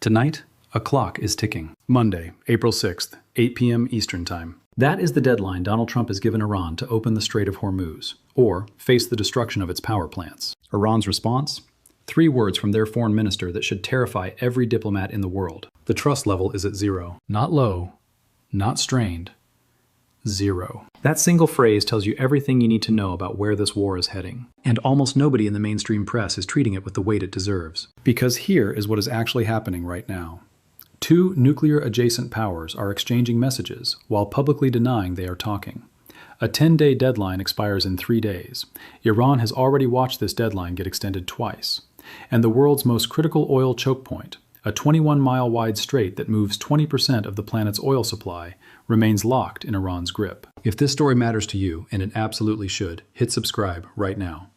Tonight, a clock is ticking. Monday, April 6th, 8 p.m. Eastern Time. That is the deadline Donald Trump has given Iran to open the Strait of Hormuz, or face the destruction of its power plants. Iran's response? 3 words from their foreign minister that should terrify every diplomat in the world. The trust level is at 0. Not low, not strained. 0. That single phrase tells you everything you need to know about where this war is heading. And almost nobody in the mainstream press is treating it with the weight it deserves. Because here is what is actually happening right now. 2 nuclear-adjacent powers are exchanging messages while publicly denying they are talking. A 10-day deadline expires in 3 days. Iran has already watched this deadline get extended twice. And the world's most critical oil choke point, a 21-mile-wide strait that moves 20% of the planet's oil supply, remains locked in Iran's grip. If this story matters to you, and it absolutely should, hit subscribe right now.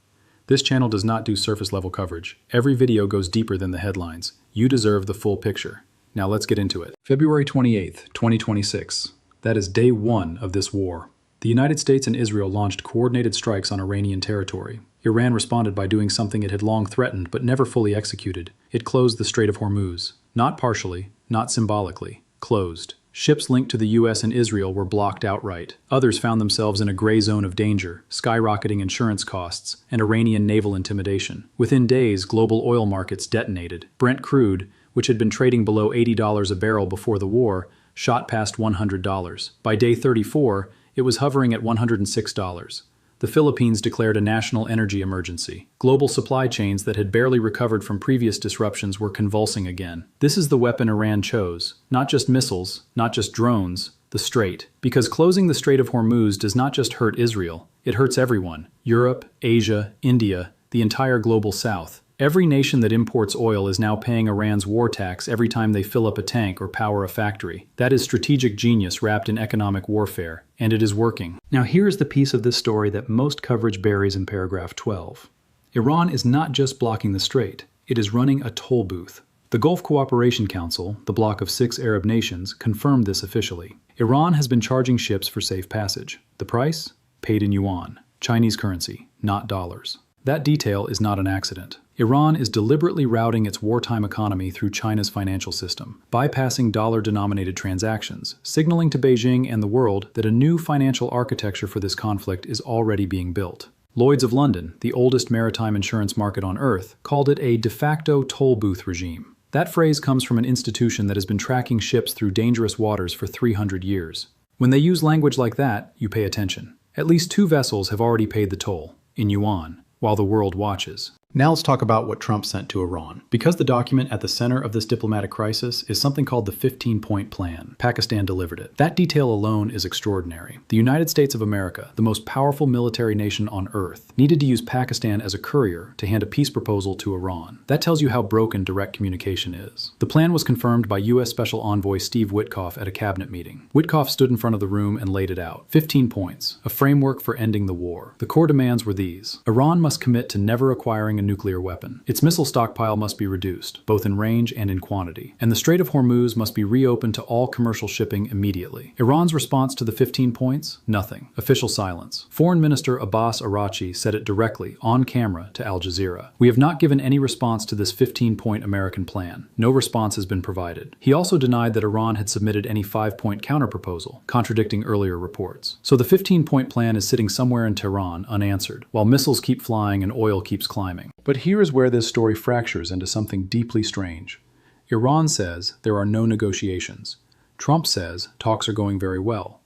This channel does not do surface-level coverage. Every video goes deeper than the headlines. You deserve the full picture. Now let's get into it. February 28th, 2026. That is day 1 of this war. The United States and Israel launched coordinated strikes on Iranian territory. Iran responded by doing something it had long threatened but never fully executed. It closed the Strait of Hormuz. Not partially, not symbolically. Closed. Ships linked to the US and Israel were blocked outright. Others found themselves in a gray zone of danger, skyrocketing insurance costs, and Iranian naval intimidation. Within days, global oil markets detonated. Brent crude, which had been trading below $80 a barrel before the war, shot past $100. By day 34, it was hovering at $106. The Philippines declared a national energy emergency. Global supply chains that had barely recovered from previous disruptions were convulsing again. This is the weapon Iran chose. Not just missiles, not just drones, the Strait. Because closing the Strait of Hormuz does not just hurt Israel, it hurts everyone. Europe, Asia, India, the entire global south. Every nation that imports oil is now paying Iran's war tax every time they fill up a tank or power a factory. That is strategic genius wrapped in economic warfare, and it is working. Now here is the piece of this story that most coverage buries in paragraph 12. Iran is not just blocking the strait, it is running a toll booth. The Gulf Cooperation Council, the bloc of 6 Arab nations, confirmed this officially. Iran has been charging ships for safe passage. The price? Paid in yuan, Chinese currency, not dollars. That detail is not an accident. Iran is deliberately routing its wartime economy through China's financial system, bypassing dollar-denominated transactions, signaling to Beijing and the world that a new financial architecture for this conflict is already being built. Lloyd's of London, the oldest maritime insurance market on Earth, called it a de facto toll booth regime. That phrase comes from an institution that has been tracking ships through dangerous waters for 300 years. When they use language like that, you pay attention. At least 2 vessels have already paid the toll, in yuan, while the world watches. Now let's talk about what Trump sent to Iran. Because the document at the center of this diplomatic crisis is something called the 15-point plan. Pakistan delivered it. That detail alone is extraordinary. The United States of America, the most powerful military nation on Earth, needed to use Pakistan as a courier to hand a peace proposal to Iran. That tells you how broken direct communication is. The plan was confirmed by U.S. Special Envoy Steve Witkoff at a cabinet meeting. Witkoff stood in front of the room and laid it out. 15 points, a framework for ending the war. The core demands were these. Iran must commit to never acquiring a nuclear weapon. Its missile stockpile must be reduced, both in range and in quantity. And the Strait of Hormuz must be reopened to all commercial shipping immediately. Iran's response to the 15 points? Nothing. Official silence. Foreign Minister Abbas Araghchi said it directly, on camera, to Al Jazeera. We have not given any response to this 15-point American plan. No response has been provided. He also denied that Iran had submitted any 5-point counterproposal, contradicting earlier reports. So the 15-point plan is sitting somewhere in Tehran unanswered, while missiles keep flying and oil keeps climbing. But here is where this story fractures into something deeply strange. Iran says there are no negotiations. Trump says talks are going very well.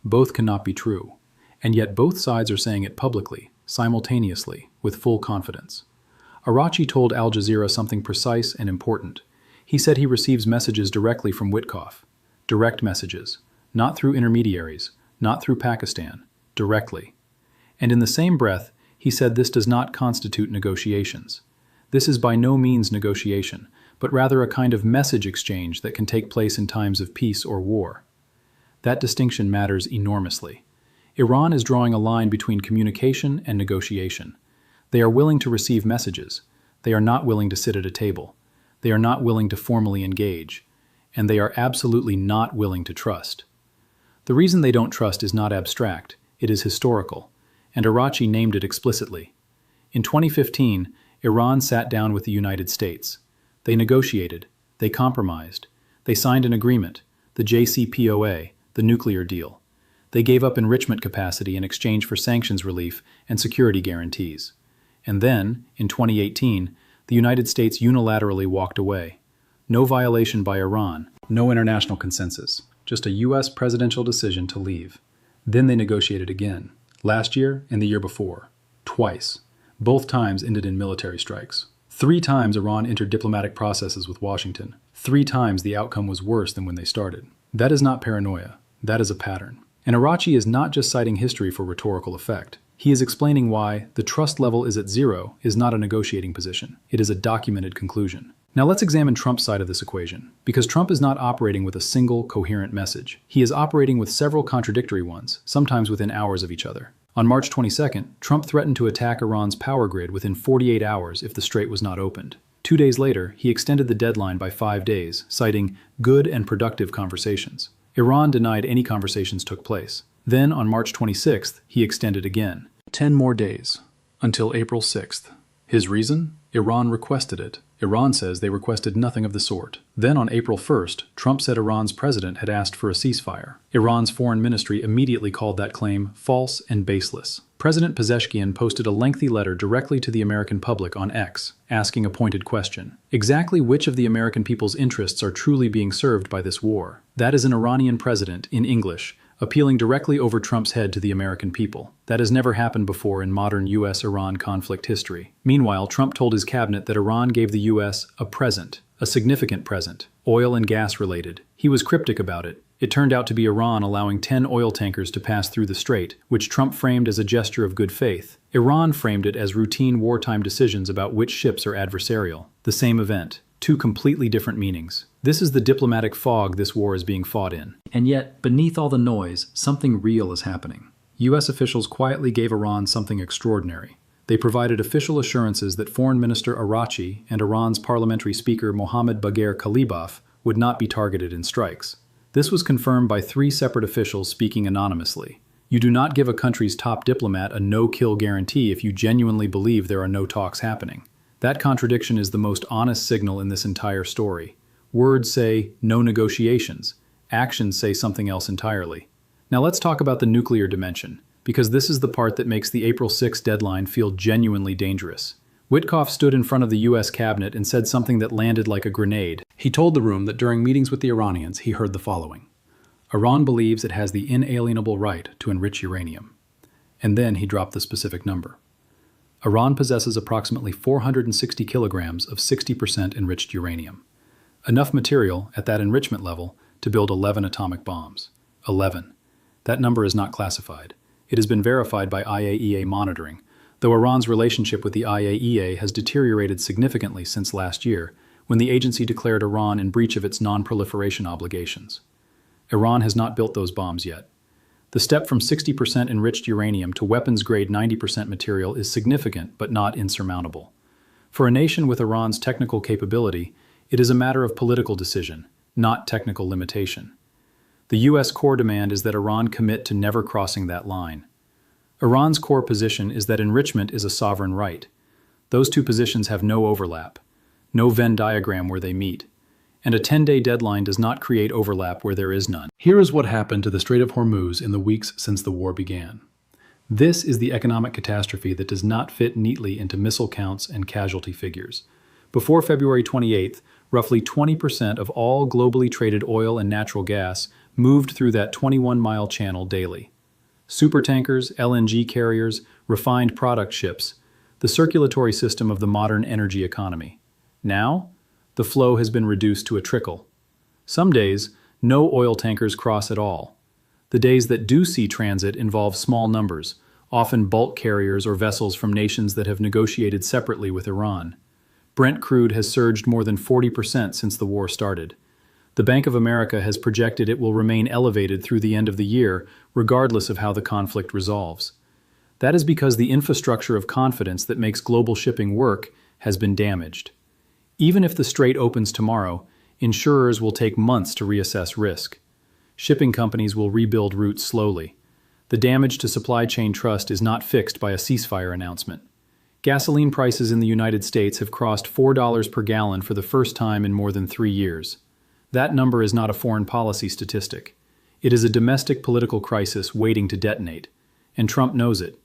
Both cannot be true. And yet both sides are saying it publicly, simultaneously, with full confidence. Araghchi told Al Jazeera something precise and important. He said he receives messages directly from Witkoff. Direct messages. Not through intermediaries, not through Pakistan. Directly. And in the same breath, he said this does not constitute negotiations. This is by no means negotiation, but rather a kind of message exchange that can take place in times of peace or war. That distinction matters enormously. Iran is drawing a line between communication and negotiation. They are willing to receive messages. They are not willing to sit at a table. They are not willing to formally engage. And they are absolutely not willing to trust. The reason they don't trust is not abstract, it is historical. And Araghchi named it explicitly. In 2015, Iran sat down with the United States. They negotiated. They compromised. They signed an agreement, the JCPOA, the nuclear deal. They gave up enrichment capacity in exchange for sanctions relief and security guarantees. And then, in 2018, the United States unilaterally walked away. No violation by Iran, no international consensus, just a U.S. presidential decision to leave. Then they negotiated again, last year and the year before, twice. Both times ended in military strikes. 3 times Iran entered diplomatic processes with Washington. 3 times the outcome was worse than when they started. That is not paranoia. That is a pattern. And Araghchi is not just citing history for rhetorical effect. He is explaining why the trust level is at 0 is not a negotiating position. It is a documented conclusion. Now let's examine Trump's side of this equation, because Trump is not operating with a single, coherent message. He is operating with several contradictory ones, sometimes within hours of each other. On March 22nd, Trump threatened to attack Iran's power grid within 48 hours if the strait was not opened. 2 days later, he extended the deadline by 5 days, citing good and productive conversations. Iran denied any conversations took place. Then, on March 26th, he extended again. 10 more days, until April 6th. His reason? Iran requested it. Iran says they requested nothing of the sort. Then on April 1st, Trump said Iran's president had asked for a ceasefire. Iran's foreign ministry immediately called that claim false and baseless. President Pezeshkian posted a lengthy letter directly to the American public on X, asking a pointed question. Exactly which of the American people's interests are truly being served by this war? That is an Iranian president, in English, appealing directly over Trump's head to the American people. That has never happened before in modern U.S.-Iran conflict history. Meanwhile, Trump told his cabinet that Iran gave the U.S. a present, a significant present, oil and gas related. He was cryptic about it. It turned out to be Iran allowing 10 oil tankers to pass through the strait, which Trump framed as a gesture of good faith. Iran framed it as routine wartime decisions about which ships are adversarial. The same event. 2 completely different meanings. This is the diplomatic fog this war is being fought in. And yet, beneath all the noise, something real is happening. U.S. officials quietly gave Iran something extraordinary. They provided official assurances that Foreign Minister Araghchi and Iran's parliamentary speaker Mohammad Bagher Khalibaf would not be targeted in strikes. This was confirmed by 3 separate officials speaking anonymously. You do not give a country's top diplomat a no-kill guarantee if you genuinely believe there are no talks happening. That contradiction is the most honest signal in this entire story. Words say, no negotiations. Actions say something else entirely. Now let's talk about the nuclear dimension, because this is the part that makes the April 6 deadline feel genuinely dangerous. Witkoff stood in front of the U.S. cabinet and said something that landed like a grenade. He told the room that during meetings with the Iranians, he heard the following. Iran believes it has the inalienable right to enrich uranium. And then he dropped the specific number. Iran possesses approximately 460 kilograms of 60% enriched uranium. Enough material, at that enrichment level, to build 11 atomic bombs. 11. That number is not classified. It has been verified by IAEA monitoring, though Iran's relationship with the IAEA has deteriorated significantly since last year, when the agency declared Iran in breach of its non-proliferation obligations. Iran has not built those bombs yet. The step from 60% enriched uranium to weapons-grade 90% material is significant but not insurmountable. For a nation with Iran's technical capability, it is a matter of political decision, not technical limitation. The U.S. core demand is that Iran commit to never crossing that line. Iran's core position is that enrichment is a sovereign right. Those 2 positions have no overlap, no Venn diagram where they meet, and a 10-day deadline does not create overlap where there is none. Here is what happened to the Strait of Hormuz in the weeks since the war began. This is the economic catastrophe that does not fit neatly into missile counts and casualty figures. Before February 28th, roughly 20% of all globally traded oil and natural gas moved through that 21-mile channel daily. Supertankers, LNG carriers, refined product ships, the circulatory system of the modern energy economy. Now, the flow has been reduced to a trickle. Some days, no oil tankers cross at all. The days that do see transit involve small numbers, often bulk carriers or vessels from nations that have negotiated separately with Iran. Brent crude has surged more than 40% since the war started. The Bank of America has projected it will remain elevated through the end of the year, regardless of how the conflict resolves. That is because the infrastructure of confidence that makes global shipping work has been damaged. Even if the strait opens tomorrow, insurers will take months to reassess risk. Shipping companies will rebuild routes slowly. The damage to supply chain trust is not fixed by a ceasefire announcement. Gasoline prices in the United States have crossed $4 per gallon for the first time in more than 3 years. That number is not a foreign policy statistic. It is a domestic political crisis waiting to detonate. And Trump knows it.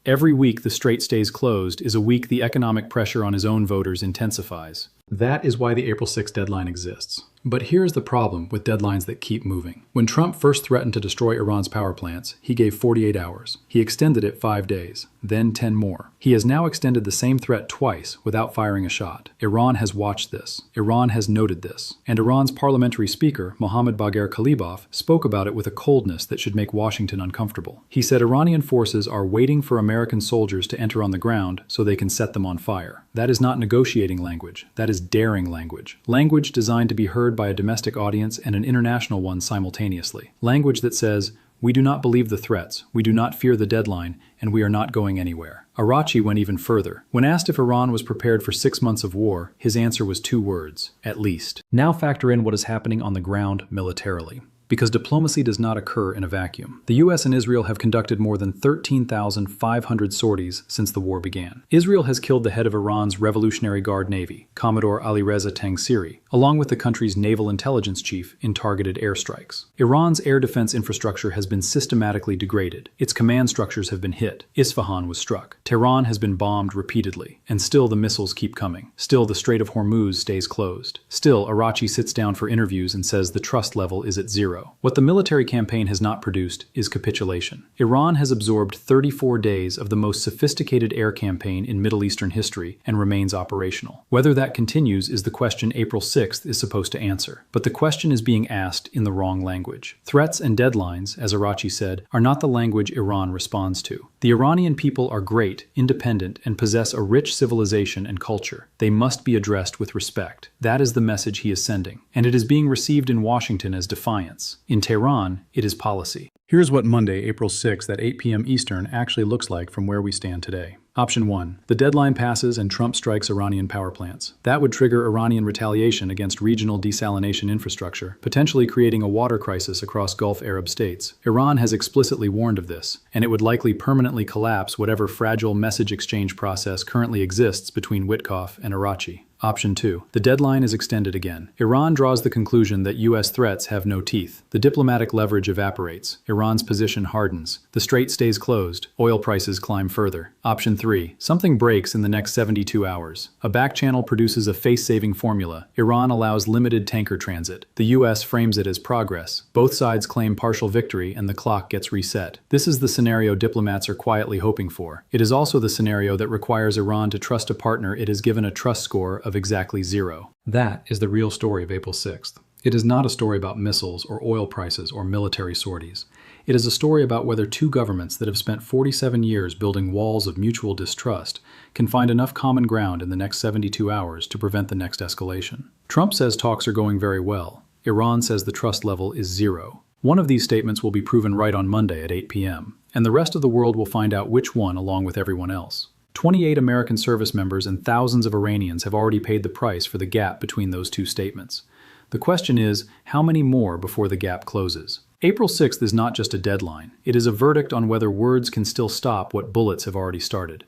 Every week the strait stays closed is a week the economic pressure on his own voters intensifies. That is why the April 6 deadline exists. But here's the problem with deadlines that keep moving. When Trump first threatened to destroy Iran's power plants, he gave 48 hours. He extended it 5 days, then 10 more. He has now extended the same threat twice without firing a shot. Iran has watched this. Iran has noted this. And Iran's parliamentary speaker, Mohammad Bagher Khalibaf, spoke about it with a coldness that should make Washington uncomfortable. He said Iranian forces are waiting for American soldiers to enter on the ground so they can set them on fire. That is not negotiating language. That is daring language. Language designed to be heard by a domestic audience and an international one simultaneously. Language that says, we do not believe the threats, we do not fear the deadline, and we are not going anywhere. Araghchi went even further. When asked if Iran was prepared for 6 months of war, his answer was 2 words, at least. Now factor in what is happening on the ground militarily. Because diplomacy does not occur in a vacuum. The US and Israel have conducted more than 13,500 sorties since the war began. Israel has killed the head of Iran's Revolutionary Guard Navy, Commodore Alireza Tangsiri, along with the country's naval intelligence chief in targeted airstrikes. Iran's air defense infrastructure has been systematically degraded. Its command structures have been hit. Isfahan was struck. Tehran has been bombed repeatedly. And still the missiles keep coming. Still the Strait of Hormuz stays closed. Still Araghchi sits down for interviews and says the trust level is at 0. What the military campaign has not produced is capitulation. Iran has absorbed 34 days of the most sophisticated air campaign in Middle Eastern history and remains operational. Whether that continues is the question April 6th is supposed to answer. But the question is being asked in the wrong language. Threats and deadlines, as Araghchi said, are not the language Iran responds to. The Iranian people are great, independent, and possess a rich civilization and culture. They must be addressed with respect. That is the message he is sending. And it is being received in Washington as defiance. In Tehran, it is policy. Here's what Monday, April 6th at 8 p.m. Eastern actually looks like from where we stand today. Option 1. The deadline passes and Trump strikes Iranian power plants. That would trigger Iranian retaliation against regional desalination infrastructure, potentially creating a water crisis across Gulf Arab states. Iran has explicitly warned of this, and it would likely permanently collapse whatever fragile message exchange process currently exists between Witkoff and Araghchi. Option 2. The deadline is extended again. Iran draws the conclusion that U.S. threats have no teeth. The diplomatic leverage evaporates. Iran's position hardens. The strait stays closed. Oil prices climb further. Option 3. Something breaks in the next 72 hours. A back channel produces a face-saving formula. Iran allows limited tanker transit. The U.S. frames it as progress. Both sides claim partial victory and the clock gets reset. This is the scenario diplomats are quietly hoping for. It is also the scenario that requires Iran to trust a partner it has given a trust score of exactly 0. That is the real story of April 6th. It is not a story about missiles or oil prices or military sorties. It is a story about whether two governments that have spent 47 years building walls of mutual distrust can find enough common ground in the next 72 hours to prevent the next escalation. Trump says talks are going very well. Iran says the trust level is 0. One of these statements will be proven right on Monday at 8 p.m., and the rest of the world will find out which one along with everyone else. 28 American service members and thousands of Iranians have already paid the price for the gap between those two statements. The question is, how many more before the gap closes? April 6th is not just a deadline. It is a verdict on whether words can still stop what bullets have already started.